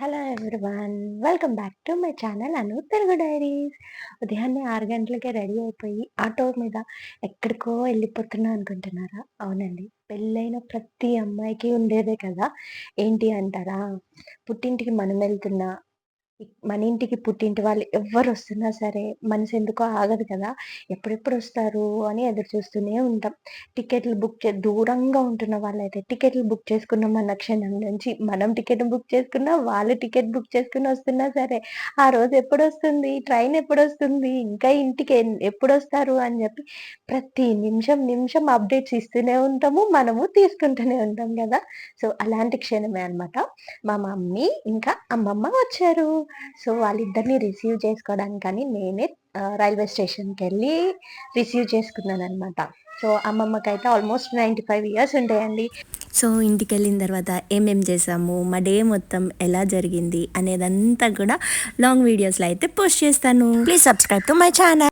Hello everyone. Welcome back to my channel Anu Telugu diaries. ఉదయాన్నే 6 గంటలకే ready అయిపోయి auto మీద ఎక్కడికో వెళ్ళిపోతున్నా అనుకుంటున్నారా? అవునండి. పెళ్ళైన ప్రతి అమ్మాయికి ఉండేదే కదా! ఏంటి అంటారా? పుట్టింటికి మనం వెళ్తున్నా, మన ఇంటికి పుట్టింటి వాళ్ళు ఎవ్వరొస్తున్నా సరే మనసెందుకో ఆగదు కదా! ఎప్పుడెప్పుడొస్తారు అని ఎదురు చూస్తూనే ఉంటాం. టికెట్లు బుక్ దూరంగా ఉంటున్న వాళ్ళైతే టికెట్లు బుక్ చేసుకున్నామన్న క్షణం నుంచి మనం టికెట్ బుక్ చేసుకున్నా, వాళ్ళు టికెట్ బుక్ చేసుకొని వస్తున్నా సరే, ఆ రోజు ఎప్పుడొస్తుంది? ట్రైన్ ఎప్పుడొస్తుంది? ఇంకా ఇంటికి ఎప్పుడొస్తారు? అని చెప్పి ప్రతి నిమిషం, నిమిషం అప్డేట్స్ ఇస్తూనే ఉంటాము. మనము తీసుకుంటూనే ఉంటాం గదా! సో, అలాంటి క్షణమే అన్నమాట. మా మమ్మీ ఇంకా అమ్మమ్మ వచ్చారు. సో, వాళ్ళిద్దరిని రిసీవ్ చేసుకోవడానికని నేనే రైల్వే స్టేషన్‌కెళ్ళి రిసీవ్ చేసుకున్నాననమాట. సో, అమ్మమ్మకైతే ఆల్మోస్ట్ 95 ఇయర్స్ ఉంటాయండి. సో ఇంటికెళ్ళిన తర్వాత ఏమేం చేసాము, మా డే మొత్తం ఎలా జరిగింది అనేదంతా కూడా లాంగ్ వీడియోస్లో అయితే పోస్ట్ చేస్తాను. Please subscribe to my channel.